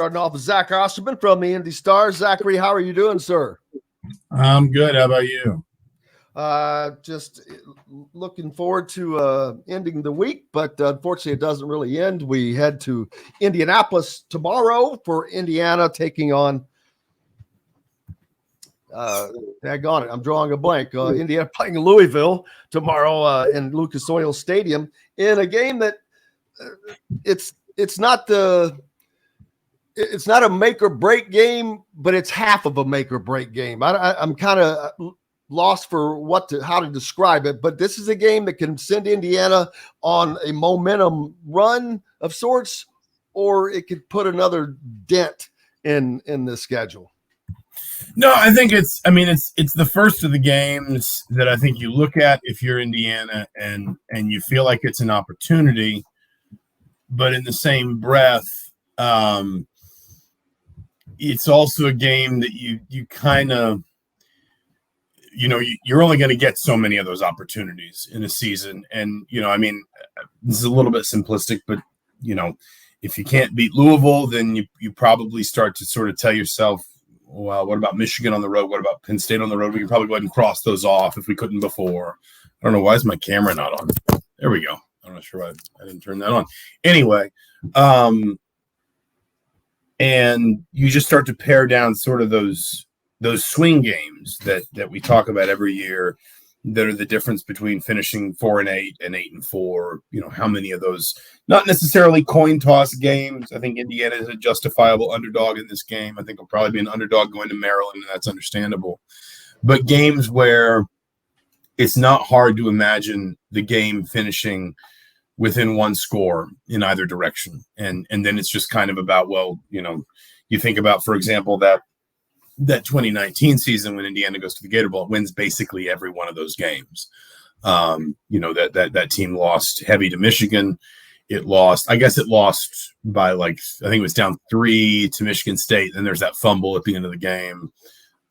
Starting off with Zach Osterman from the Indy Stars. Zachary, how are you doing, sir? I'm good. How about you? Just looking forward to ending the week, but unfortunately it doesn't really end. We head to Indianapolis tomorrow for Indiana taking on daggone it, I'm drawing a blank. Indiana playing Louisville tomorrow in Lucas Oil Stadium in a game that it's not a make or break game, but it's half of a make or break game. I'm kind of lost for how to describe it, but this is a game that can send Indiana on a momentum run of sorts, or it could put another dent in the schedule. No, I think it's the first of the games that I think you look at if you're Indiana and you feel like it's an opportunity, but in the same breath, it's also a game that you kind of, you're only going to get so many of those opportunities in a season. And, this is a little bit simplistic, but, if you can't beat Louisville, then you probably start to sort of tell yourself, well, what about Michigan on the road? What about Penn State on the road? We could probably go ahead and cross those off if we couldn't before. I don't know. Why is my camera not on? There we go. I'm not sure why I didn't turn that on. Anyway, and you just start to pare down sort of those swing games that we talk about every year that are the difference between finishing 4-8 and 8-4. How many of those, not necessarily coin toss games. I think Indiana is a justifiable underdog in this game. I think it'll probably be an underdog going to Maryland, and that's understandable. But games where it's not hard to imagine the game finishing within one score in either direction. And then it's just kind of about, you think about, for example, that 2019 season when Indiana goes to the Gator Bowl, it wins basically every one of those games. That team lost heavy to Michigan. It lost by I think it was down 3 to Michigan State. Then there's that fumble at the end of the game.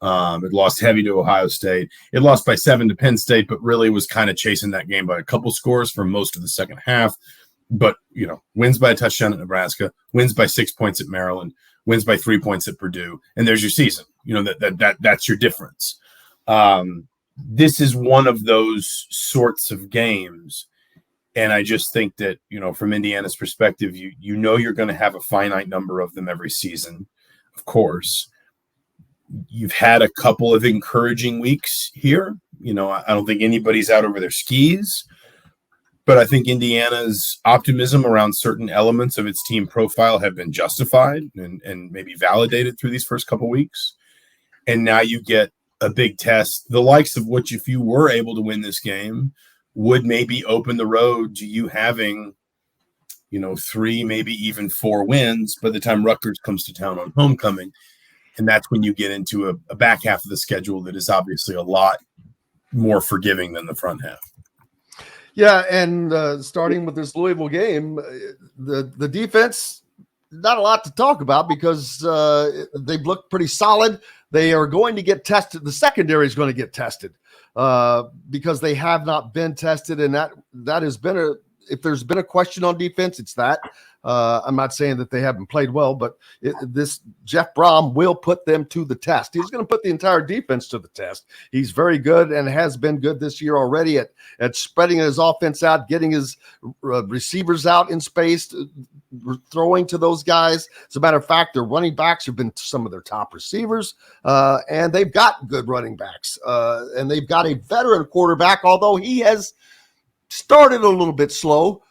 It lost heavy to Ohio State. It lost by 7 to Penn State, but really was kind of chasing that game by a couple scores for most of the second half. But, wins by a touchdown at Nebraska, wins by 6 points at Maryland, wins by 3 points at Purdue, and there's your season. That's your difference. This is one of those sorts of games, and I just think that, from Indiana's perspective, you're going to have a finite number of them every season, of course. You've had a couple of encouraging weeks here. I don't think anybody's out over their skis, but I think Indiana's optimism around certain elements of its team profile have been justified and maybe validated through these first couple weeks. And now you get a big test, the likes of which, if you were able to win this game, would maybe open the road to you having, 3, maybe even 4 wins by the time Rutgers comes to town on homecoming. And that's when you get into a back half of the schedule that is obviously a lot more forgiving than the front half. Yeah, and starting with this Louisville game, the defense, not a lot to talk about because they've looked pretty solid. They are going to get tested. The secondary is going to get tested because they have not been tested, and that has been if there's been a question on defense, it's that. I'm not saying that they haven't played well, but this Jeff Brom will put them to the test. He's going to put the entire defense to the test. He's very good and has been good this year already at spreading his offense out, getting his receivers out in space, throwing to those guys. As a matter of fact, their running backs have been some of their top receivers, and they've got good running backs, and they've got a veteran quarterback, although he has started a little bit slow.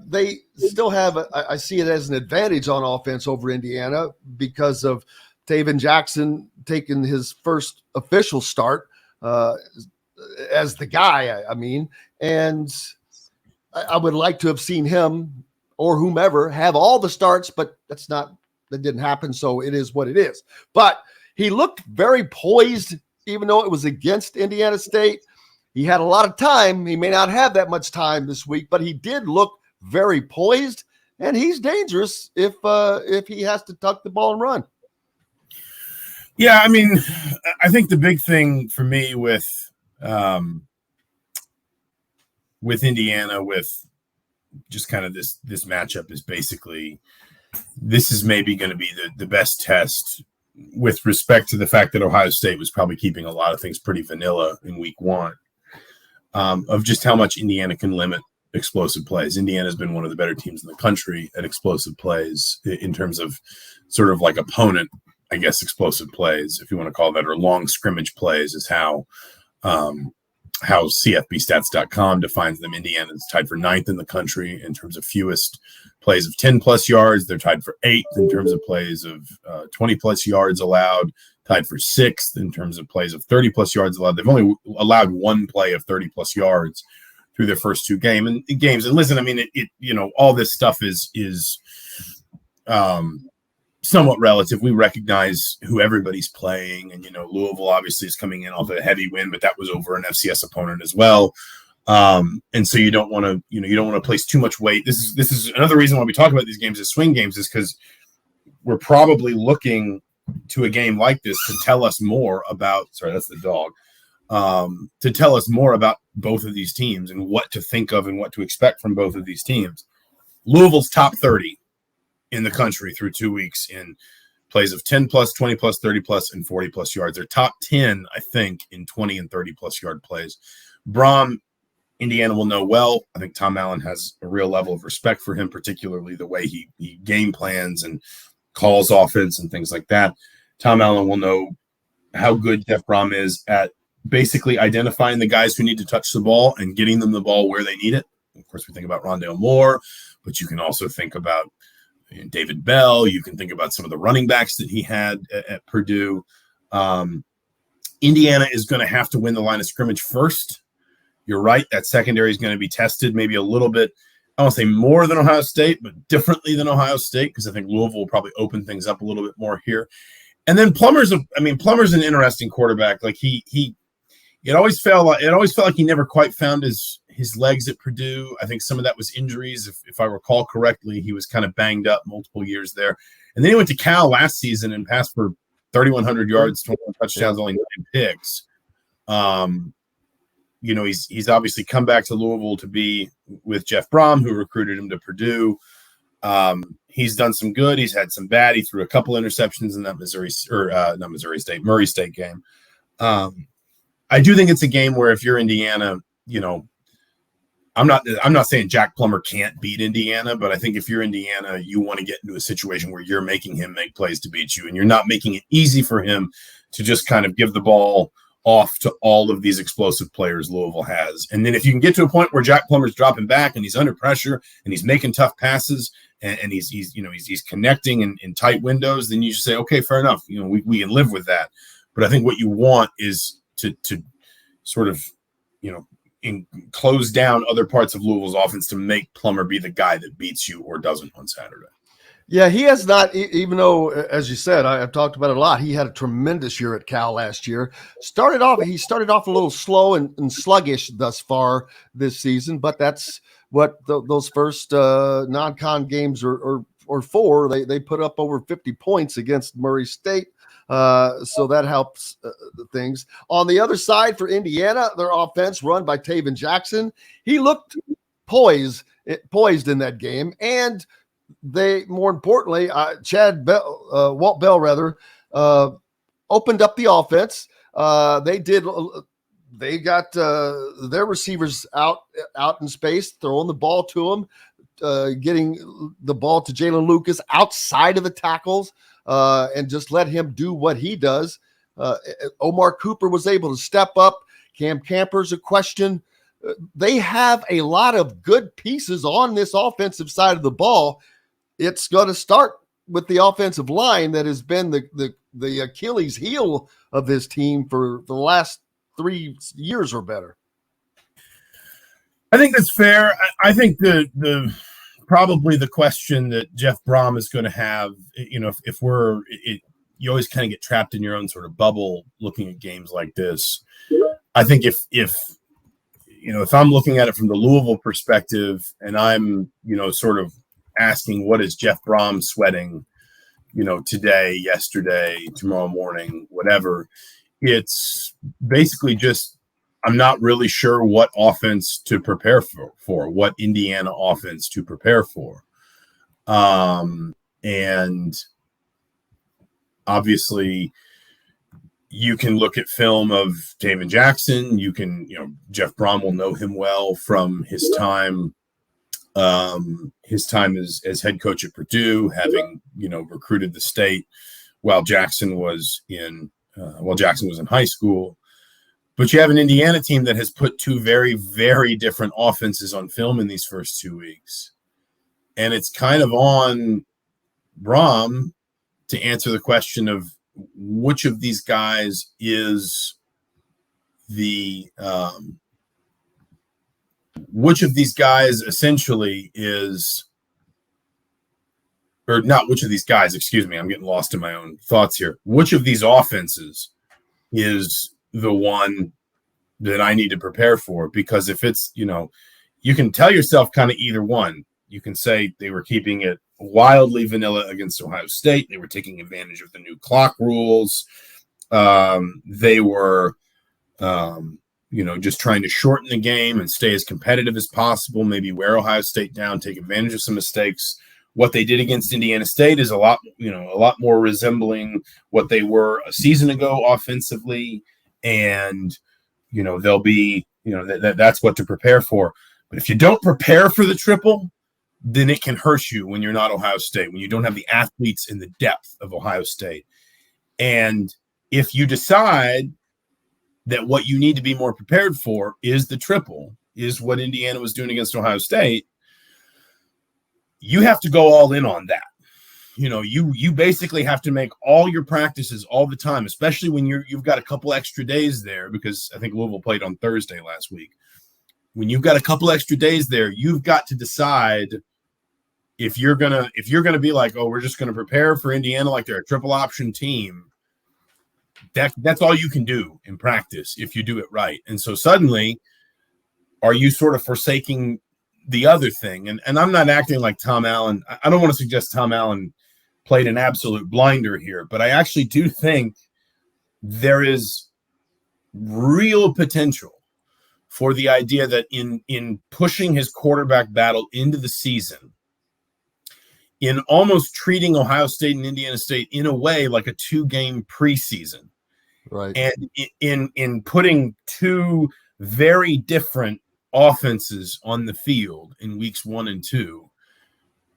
They still have, I see it as an advantage on offense over Indiana because of Taven Jackson taking his first official start as the guy, and I would like to have seen him or whomever have all the starts, but that didn't happen. So it is what it is. But he looked very poised, even though it was against Indiana State. He had a lot of time. He may not have that much time this week, but he did look very poised, and he's dangerous if he has to tuck the ball and run. Yeah, I think the big thing for me with Indiana, with just kind of this matchup, is basically this is maybe going to be the best test with respect to the fact that Ohio State was probably keeping a lot of things pretty vanilla in week one, of just how much Indiana can limit explosive plays. Indiana's been one of the better teams in the country at explosive plays in terms of sort of like opponent, I guess, explosive plays, if you want to call that, or long scrimmage plays is how CFBstats.com defines them. Indiana is tied for 9th in the country in terms of fewest plays of 10-plus yards. They're tied for 8th in terms of plays of 20-plus yards allowed, tied for 6th in terms of plays of 30-plus yards allowed. They've only allowed one play of 30-plus yards through their first two games. And listen, I mean, it all this stuff is somewhat relative. We recognize who everybody's playing, and Louisville obviously is coming in off a heavy win, but that was over an FCS opponent as well. And so you don't want to place too much weight. This is another reason why we talk about these games as swing games, is because we're probably looking to a game like this to tell us more about. Sorry, that's the dog. To tell us more about both of these teams and what to think of and what to expect from both of these teams. Louisville's top 30 in the country through 2 weeks in plays of 10-plus, 20-plus, 30-plus, and 40-plus yards. They're top 10, I think, in 20 and 30-plus yard plays. Brom, Indiana will know well. I think Tom Allen has a real level of respect for him, particularly the way he game plans and calls offense and things like that. Tom Allen will know how good Jeff Brom is at basically identifying the guys who need to touch the ball and getting them the ball where they need it. Of course, we think about Rondale Moore, but you can also think about David Bell. You can think about some of the running backs that he had at Purdue. Indiana is going to have to win the line of scrimmage first. You're right. That secondary is going to be tested maybe a little bit, I won't say more than Ohio State, but differently than Ohio State, because I think Louisville will probably open things up a little bit more here. And then Plummer's an interesting quarterback. Like it always felt like he never quite found his legs at Purdue. I think some of that was injuries. If I recall correctly, he was kind of banged up multiple years there. And then he went to Cal last season and passed for 3,100 yards, 21 touchdowns, only 9 picks. He's obviously come back to Louisville to be with Jeff Brom, who recruited him to Purdue. He's done some good. He's had some bad. He threw a couple interceptions in that Murray State game. I do think it's a game where if you're Indiana, I'm not saying Jack Plummer can't beat Indiana, but I think if you're Indiana, you want to get into a situation where you're making him make plays to beat you, and you're not making it easy for him to just kind of give the ball off to all of these explosive players Louisville has. And then if you can get to a point where Jack Plummer's dropping back and he's under pressure and he's making tough passes and he's connecting in tight windows, then you just say, okay, fair enough. We can live with that. But I think what you want is to sort of, close down other parts of Louisville's offense to make Plummer be the guy that beats you or doesn't on Saturday. Yeah, he has not, even though, as you said, I've talked about it a lot, he had a tremendous year at Cal last year. He started off a little slow and sluggish thus far this season, but that's what those first non-con games are for. They put up over 50 points against Murray State. So that helps things. On the other side for Indiana, their offense run by Taven Jackson. He looked poised in that game, and more importantly, Walt Bell opened up the offense. They got their receivers out in space, throwing the ball to them, getting the ball to Jalen Lucas outside of the tackles. And just let him do what he does. Omar Cooper was able to step up. Cam Camper's a question. They have a lot of good pieces on this offensive side of the ball. It's going to start with the offensive line that has been the Achilles heel of this team for the last 3 years or better. I think that's fair. I think the probably the question that Jeff Brom is going to have, if you always kind of get trapped in your own sort of bubble looking at games like this. I think if I'm looking at it from the Louisville perspective and I'm, sort of asking what is Jeff Brom sweating, today, yesterday, tomorrow morning, whatever, it's basically just, I'm not really sure what offense to prepare for what Indiana offense to prepare for. And obviously, you can look at film of David Jackson. You can, Jeff Brom will know him well from his time as head coach at Purdue, having, recruited the state while Jackson was in high school. But you have an Indiana team that has put two very, very different offenses on film in these first 2 weeks. And it's kind of on Brom to answer the question of which of these guys is which of these guys essentially is, or not which of these guys, excuse me, I'm getting lost in my own thoughts here. Which of these offenses is the one that I need to prepare for? Because if it's, you can tell yourself kind of either one. You can say they were keeping it wildly vanilla against Ohio State. They were taking advantage of the new clock rules. They were, just trying to shorten the game and stay as competitive as possible, maybe wear Ohio State down, take advantage of some mistakes. What they did against Indiana State is a lot more resembling what they were a season ago offensively. And, they'll be, that's what to prepare for. But if you don't prepare for the triple, then it can hurt you when you're not Ohio State, when you don't have the athletes in the depth of Ohio State. And if you decide that what you need to be more prepared for is the triple, is what Indiana was doing against Ohio State, you have to go all in on that. You basically have to make all your practices all the time, especially when you've got a couple extra days there, because I think Louisville played on Thursday last week. When you've got a couple extra days there, you've got to decide if you're gonna be like, oh, we're just gonna prepare for Indiana like they're a triple option team. That's all you can do in practice if you do it right. And so suddenly, are you sort of forsaking the other thing? And I'm not acting like Tom Allen. I don't want to suggest Tom Allen played an absolute blinder here, but I actually do think there is real potential for the idea that in pushing his quarterback battle into the season, in almost treating Ohio State and Indiana State in a way like a 2-game preseason, right? And in putting two very different offenses on the field in weeks 1 and 2,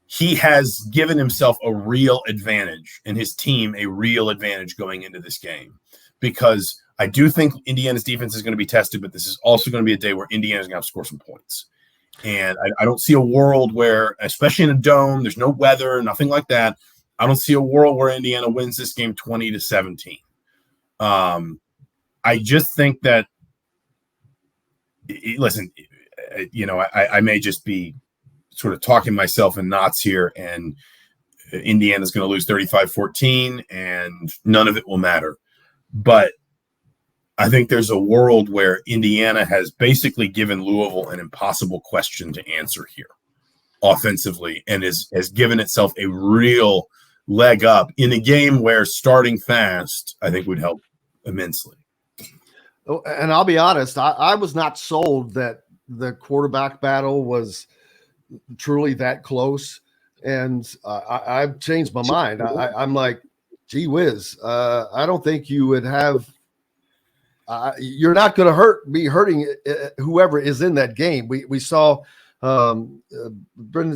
he has given himself a real advantage and his team a real advantage going into this game, because I do think Indiana's defense is going to be tested, but this is also going to be a day where Indiana's going to have to score some points. And I don't see a world where, especially in a dome, there's no weather, nothing like that. I don't see a world where Indiana wins this game 20-17. I just think that, listen, I may just be sort of talking myself in knots here, and Indiana's going to lose 35-14, and none of it will matter. But I think there's a world where Indiana has basically given Louisville an impossible question to answer here offensively, and has given itself a real leg up in a game where starting fast, I think, would help immensely. And I'll be honest, I was not sold that the quarterback battle was truly that close. And I've changed my mind. I'm like, gee whiz, I don't think you would have you're not going to be hurting whoever is in that game. We saw Brendan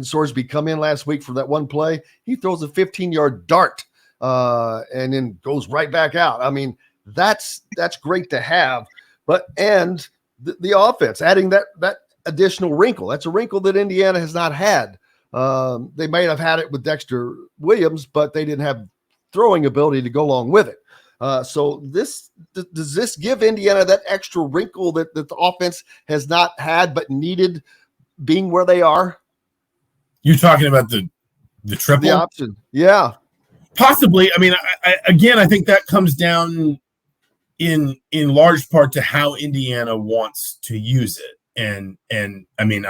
Sorsby come in last week for that one play. He throws a 15-yard dart and then goes right back out. I mean, that's great to have. And the offense, adding that additional wrinkle. That's a wrinkle that Indiana has not had. They may have had it with Dexter Williams, but they didn't have throwing ability to go along with it. So does this give Indiana that extra wrinkle that the offense has not had but needed, being where they are? You talking about the triple? The option, yeah, possibly. I mean, I think that comes down in large part to how Indiana wants to use it, and I mean,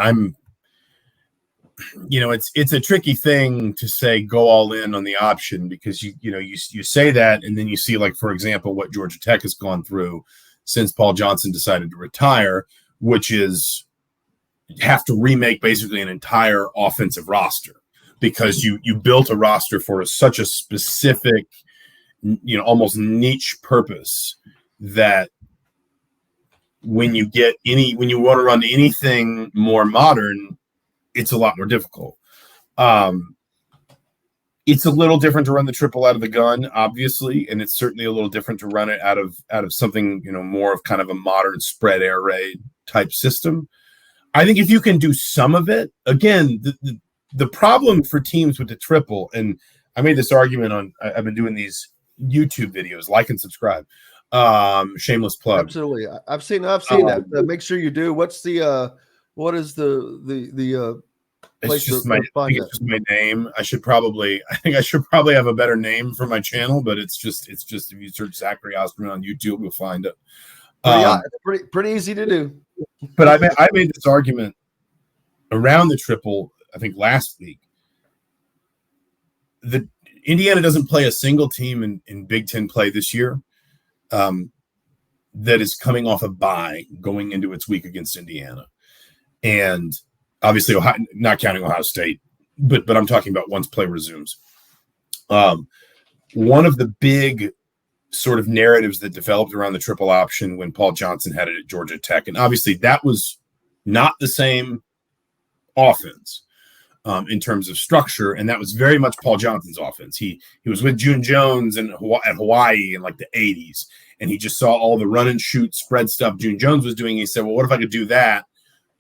it's a tricky thing to say go all in on the option, because you say that, and then you see, like, for example, what Georgia Tech has gone through since Paul Johnson decided to retire, which is have to remake basically an entire offensive roster. because you built a roster for such a specific, almost niche purpose that when you want to run anything more modern, it's a lot more difficult. It's a little different to run the triple out of the gun, obviously, and it's certainly a little different to run it out of something, more of kind of a modern spread air raid type system. I think if you can do some of it, again, the problem for teams with the triple, and I made this argument I've been doing these YouTube videos, like and subscribe. Shameless plug. Absolutely. I've seen that. Make sure you do. What is the it's just my name. I think I should probably have a better name for my channel, but it's just if you search Zachary Osterman on YouTube, you'll find it. It's pretty easy to do. But I made this argument around the triple, I think last week. The Indiana doesn't play a single team in Big Ten play this year that is coming off a bye going into its week against Indiana. And obviously, Ohio, not counting Ohio State, but I'm talking about once play resumes. One of the big sort of narratives that developed around the triple option when Paul Johnson had it at Georgia Tech, and obviously that was not the same offense in terms of structure, and that was very much Paul Johnson's offense. He was with June Jones at Hawaii in like the 80s, and he just saw all the run and shoot spread stuff June Jones was doing. He said, well, what if I could do that?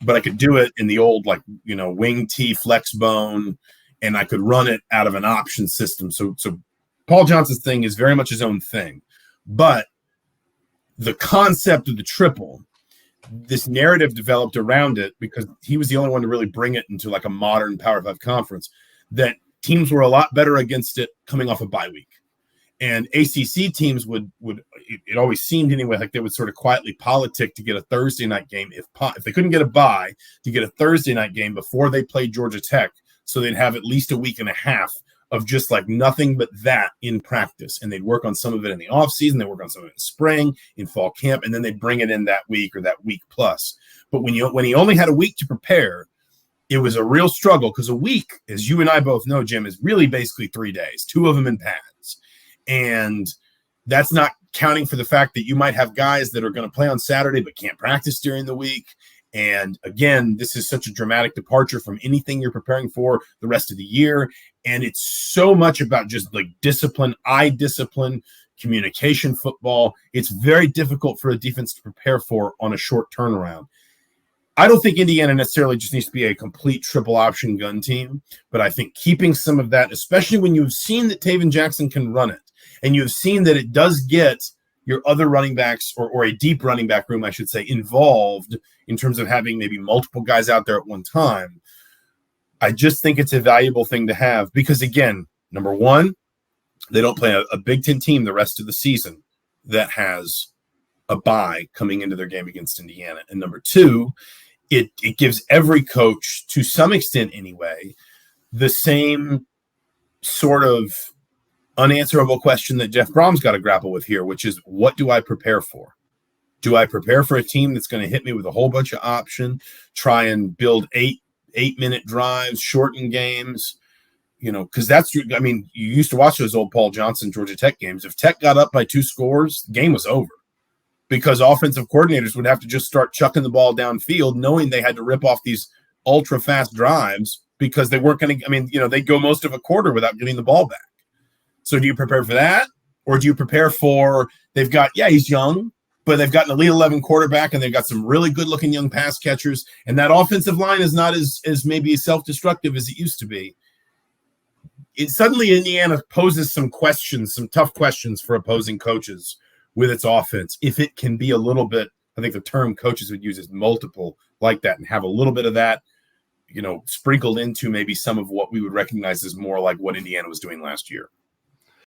But I could do it in the old, wing T flex bone, and I could run it out of an option system. So Paul Johnson's thing is very much his own thing. But the concept of the triple, this narrative developed around it because he was the only one to really bring it into like a modern Power 5 conference, that teams were a lot better against it coming off a bye week. And ACC teams would it always seemed anyway like they would sort of quietly politic to get a Thursday night game if they couldn't get a bye, to get a Thursday night game before they played Georgia Tech, so they'd have at least a week and a half of just like nothing but that in practice. And they'd work on some of it in the offseason, they'd work on some of it in spring, in fall camp, and then they'd bring it in that week or that week plus. But when he only had a week to prepare, it was a real struggle because a week, as you and I both know, Jim, is really basically 3 days, 2 of them in pads. And that's not counting for the fact that you might have guys that are going to play on Saturday but can't practice during the week. And again, this is such a dramatic departure from anything you're preparing for the rest of the year. And it's so much about just like discipline, eye discipline, communication football. It's very difficult for a defense to prepare for on a short turnaround. I don't think Indiana necessarily just needs to be a complete triple option gun team, but I think keeping some of that, especially when you've seen that Taven Jackson can run it, and you've seen that it does get your other running backs or a deep running back room, I should say, involved in terms of having maybe multiple guys out there at one time. I just think it's a valuable thing to have because, again, number one, they don't play a Big Ten team the rest of the season that has a bye coming into their game against Indiana. And number two, it gives every coach, to some extent anyway, the same sort of unanswerable question that Jeff Brom's got to grapple with here, which is, what do I prepare for? Do I prepare for a team that's going to hit me with a whole bunch of option, try and build eight-minute drives, shorten games? Because you used to watch those old Paul Johnson Georgia Tech games. If Tech got up by 2 scores, the game was over because offensive coordinators would have to just start chucking the ball downfield, knowing they had to rip off these ultra-fast drives because they weren't going to, they'd go most of a quarter without getting the ball back. So do you prepare for that? Or do you prepare for, he's young, but they've got an Elite 11 quarterback and they've got some really good-looking young pass catchers, and that offensive line is not as maybe self-destructive as it used to be. Suddenly Indiana poses some tough questions for opposing coaches with its offense. If it can be a little bit, I think the term coaches would use is multiple like that, and have a little bit of that, sprinkled into maybe some of what we would recognize as more like what Indiana was doing last year.